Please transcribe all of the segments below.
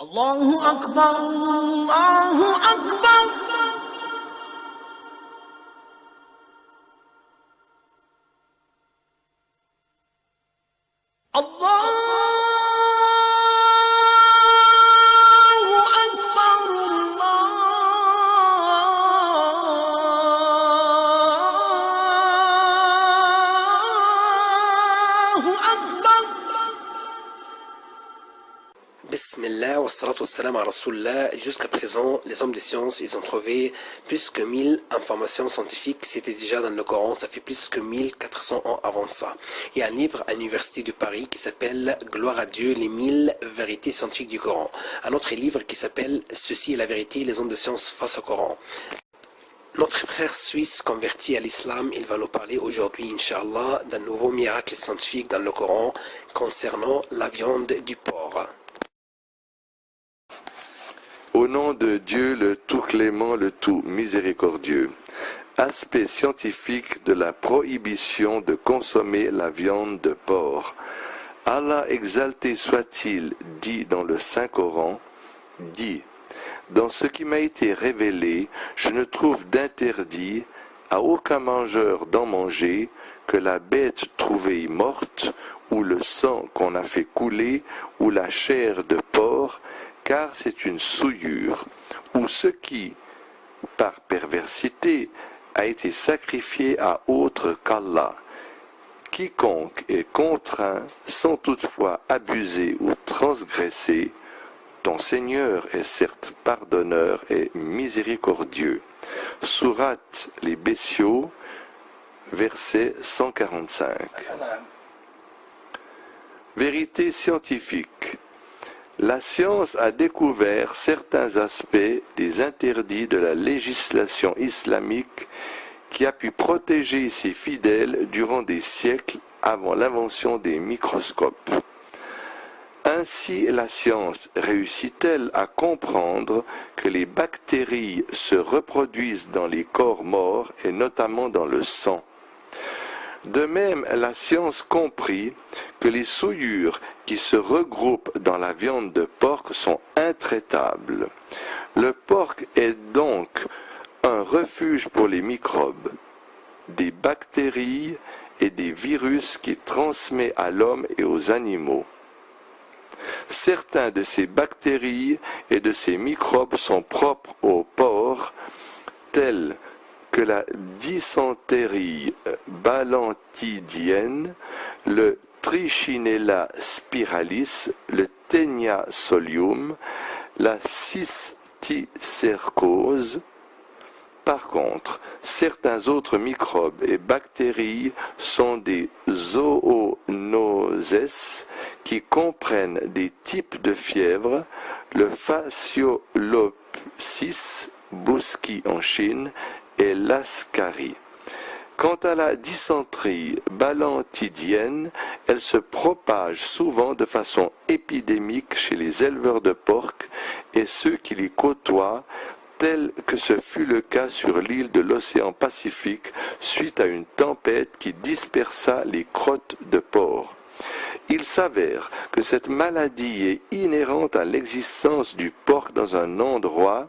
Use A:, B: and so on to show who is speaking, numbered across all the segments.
A: الله أكبر الله أكبر الله أكبر الله أكبر.
B: Bismillah, wassalatu wassalam à Rasulullah. Jusqu'à présent, les hommes de science, ils ont trouvé plus que 1000 informations scientifiques. C'était déjà dans le Coran, ça fait plus que 1400 ans avant ça. Il y a un livre à l'Université de Paris qui s'appelle Gloire à Dieu, les 1000 vérités scientifiques du Coran. Un autre livre qui s'appelle Ceci est la vérité, les hommes de science face au Coran. Notre frère suisse converti à l'islam, il va nous parler aujourd'hui, Inch'Allah, d'un nouveau miracle scientifique dans le Coran concernant la viande du porc.
C: Au nom de Dieu, le tout clément, le tout miséricordieux. Aspect scientifique de la prohibition de consommer la viande de porc. Allah exalté soit-il, dit dans le Saint-Coran, dit, dans ce qui m'a été révélé, je ne trouve d'interdit à aucun mangeur d'en manger que la bête trouvée morte, ou le sang qu'on a fait couler, ou la chair de porc, car c'est une souillure, ou ce qui, par perversité, a été sacrifié à autre qu'Allah. Quiconque est contraint, sans toutefois abuser ou transgresser, ton Seigneur est certes pardonneur et miséricordieux. Sourate les Bestiaux, verset 145. Vérité scientifique. La science a découvert certains aspects des interdits de la législation islamique qui a pu protéger ses fidèles durant des siècles avant l'invention des microscopes. Ainsi, la science réussit-elle à comprendre que les bactéries se reproduisent dans les corps morts et notamment dans le sang. De même, la science comprit que les souillures qui se regroupent dans la viande de porc sont intraitables. Le porc est donc un refuge pour les microbes, des bactéries et des virus qui transmet à l'homme et aux animaux. Certains de ces bactéries et de ces microbes sont propres au porc, tels que la dysenterie balantidienne, le Trichinella spiralis, le Taenia solium, la cysticercose. Par contre, certains autres microbes et bactéries sont des zoonoses qui comprennent des types de fièvre, le fasciolopsis, Bouski en Chine, et l'ascarie. Quant à la dysenterie balantidienne, elle se propage souvent de façon épidémique chez les éleveurs de porcs et ceux qui les côtoient, tel que ce fut le cas sur l'île de l'océan Pacifique suite à une tempête qui dispersa les crottes de porc. Il s'avère que cette maladie est inhérente à l'existence du porc dans un endroit,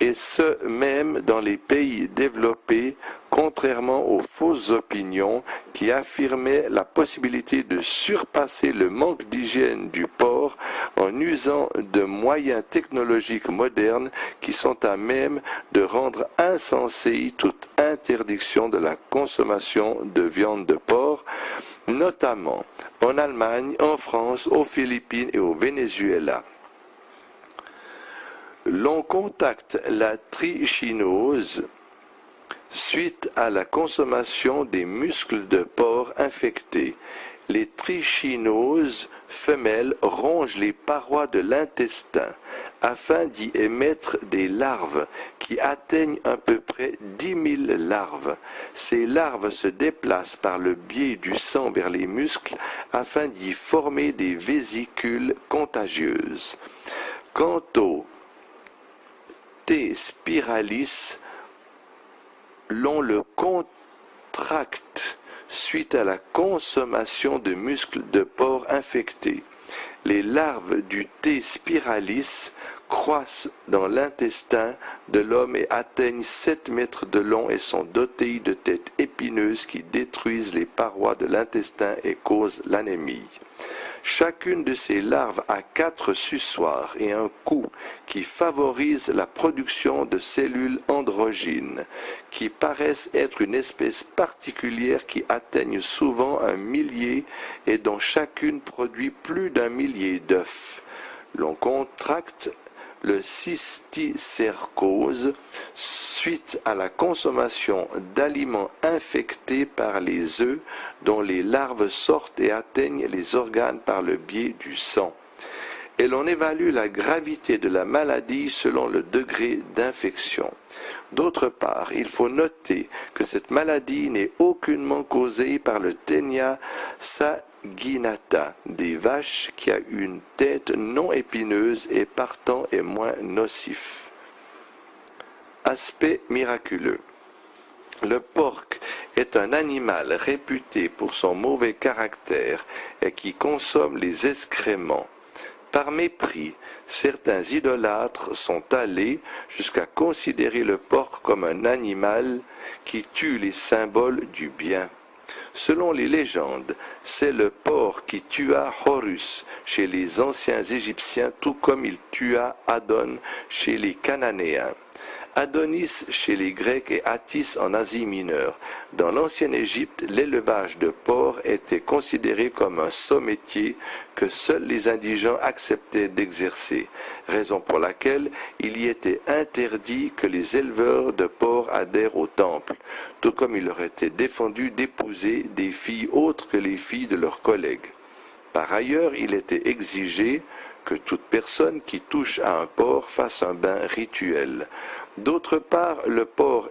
C: et ce même dans les pays développés, contrairement aux fausses opinions qui affirmaient la possibilité de surpasser le manque d'hygiène du porc en usant de moyens technologiques modernes qui sont à même de rendre insensée toute interdiction de la consommation de viande de porc, notamment en Allemagne, en France, aux Philippines et au Venezuela. L'on contacte la trichinose suite à la consommation des muscles de porc infectés. Les trichinoses femelles rongent les parois de l'intestin afin d'y émettre des larves qui atteignent à peu près 10 000 larves. Ces larves se déplacent par le biais du sang vers les muscles afin d'y former des vésicules contagieuses. Quant au T. spiralis, l'on le contracte suite à la consommation de muscles de porc infectés. Les larves du T. spiralis croissent dans l'intestin de l'homme et atteignent 7 mètres de long et sont dotées de têtes épineuses qui détruisent les parois de l'intestin et causent l'anémie. Chacune de ces larves a 4 suçoirs et un cou qui favorise la production de cellules androgynes, qui paraissent être une espèce particulière qui atteignent souvent 1 millier et dont chacune produit plus d'1 millier d'œufs. L'on contracte le cysticercose suite à la consommation d'aliments infectés par les œufs dont les larves sortent et atteignent les organes par le biais du sang. Et l'on évalue la gravité de la maladie selon le degré d'infection. D'autre part, il faut noter que cette maladie n'est aucunement causée par le Taenia saginata des vaches qui a une tête non épineuse et partant est moins nocif. Aspect miraculeux. Le porc est un animal réputé pour son mauvais caractère et qui consomme les excréments. Par mépris, certains idolâtres sont allés jusqu'à considérer le porc comme un animal qui tue les symboles du bien. Selon les légendes, c'est le porc qui tua Horus chez les anciens Égyptiens, tout comme il tua Adon chez les Cananéens. Adonis chez les Grecs et Attis en Asie mineure. Dans l'ancienne Égypte, l'élevage de porcs était considéré comme un sot métier que seuls les indigents acceptaient d'exercer, raison pour laquelle il y était interdit que les éleveurs de porcs adhèrent au temple, tout comme il leur était défendu d'épouser des filles autres que les filles de leurs collègues. Par ailleurs, il était exigé que toute personne qui touche à un porc fasse un bain rituel. D'autre part, le porc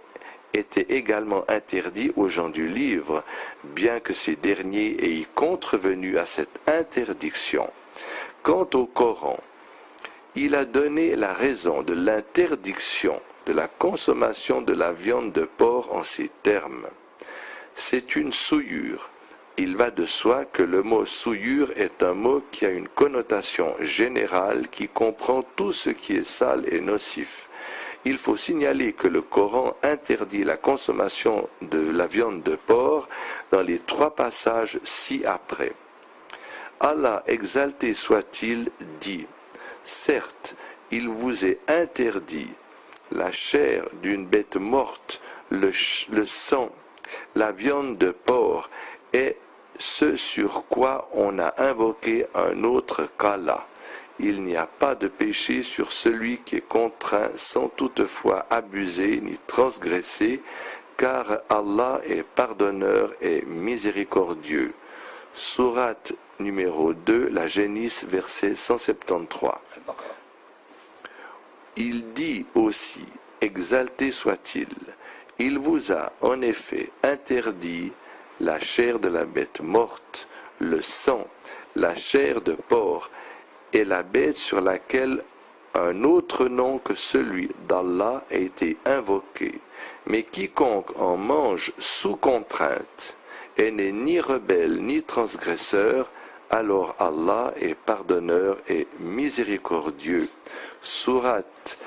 C: était également interdit aux gens du livre, bien que ces derniers aient contrevenu à cette interdiction. Quant au Coran, il a donné la raison de l'interdiction de la consommation de la viande de porc en ces termes. C'est une souillure. Il va de soi que le mot souillure est un mot qui a une connotation générale qui comprend tout ce qui est sale et nocif. Il faut signaler que le Coran interdit la consommation de la viande de porc dans les 3 passages ci-après. Allah exalté soit-il dit, certes, il vous est interdit la chair d'une bête morte, le sang, la viande de porc et ce sur quoi on a invoqué un autre qu'Allah. Il n'y a pas de péché sur celui qui est contraint sans toutefois abuser ni transgresser, car Allah est pardonneur et miséricordieux. Sourate numéro 2, la Génisse, verset 173. Il dit aussi, exalté soit-il, il vous a en effet interdit la chair de la bête morte, le sang, la chair de porc, et la bête sur laquelle un autre nom que celui d'Allah a été invoqué. Mais quiconque en mange sous contrainte et n'est ni rebelle ni transgresseur, alors Allah est pardonneur et miséricordieux. Sourate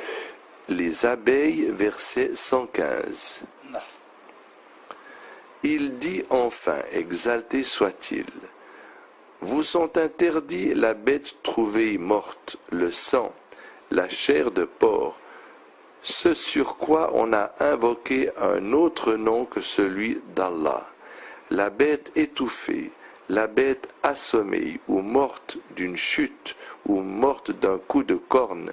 C: les abeilles, verset 115. Il dit enfin, exalté soit-il, vous sont interdits la bête trouvée morte, le sang, la chair de porc, ce sur quoi on a invoqué un autre nom que celui d'Allah, la bête étouffée, la bête assommée ou morte d'une chute ou morte d'un coup de corne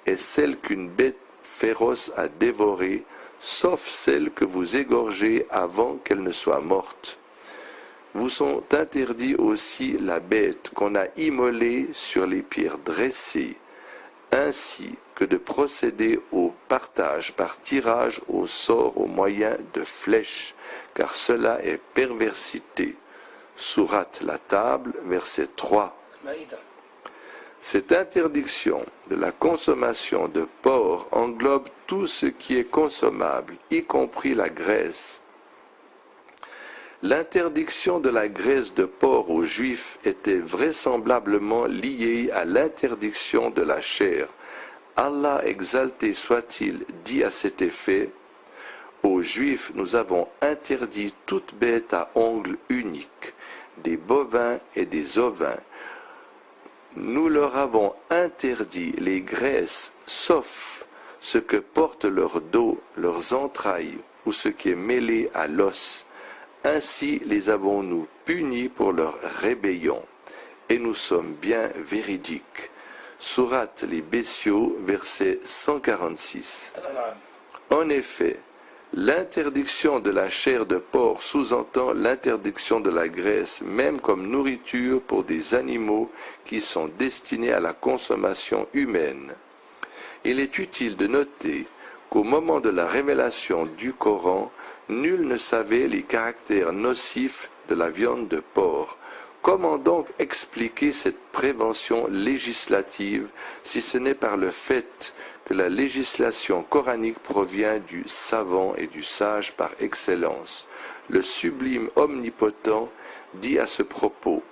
C: est celle qu'une bête féroce a dévorée, sauf celle que vous égorgez avant qu'elle ne soit morte. Vous sont interdits aussi la bête qu'on a immolée sur les pierres dressées, ainsi que de procéder au partage par tirage au sort au moyen de flèches, car cela est perversité. Sourate la table, verset 3. Cette interdiction de la consommation de porc englobe tout ce qui est consommable, y compris la graisse. L'interdiction de la graisse de porc aux Juifs était vraisemblablement liée à l'interdiction de la chair. Allah exalté soit-il dit à cet effet: aux Juifs nous avons interdit toute bête à ongles uniques, des bovins et des ovins. Nous leur avons interdit les graisses, sauf ce que portent leur dos, leurs entrailles, ou ce qui est mêlé à l'os. Ainsi les avons-nous punis pour leur rébellion, et nous sommes bien véridiques. Sourate les Bestiaux, verset 146. En effet, l'interdiction de la chair de porc sous-entend l'interdiction de la graisse, même comme nourriture pour des animaux qui sont destinés à la consommation humaine. Il est utile de noter qu'au moment de la révélation du Coran, nul ne savait les caractères nocifs de la viande de porc. Comment donc expliquer cette prévention législative si ce n'est par le fait que la législation coranique provient du savant et du sage par excellence? Le sublime omnipotent dit à ce propos: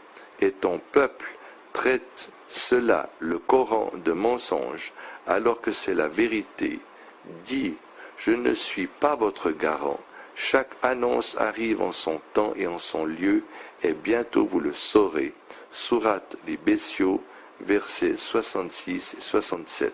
C: et ton peuple traite cela, le Coran, de mensonge, alors que c'est la vérité. Dis, je ne suis pas votre garant. Chaque annonce arrive en son temps et en son lieu, et bientôt vous le saurez. Sourate les Bestiaux, versets 66 et 67.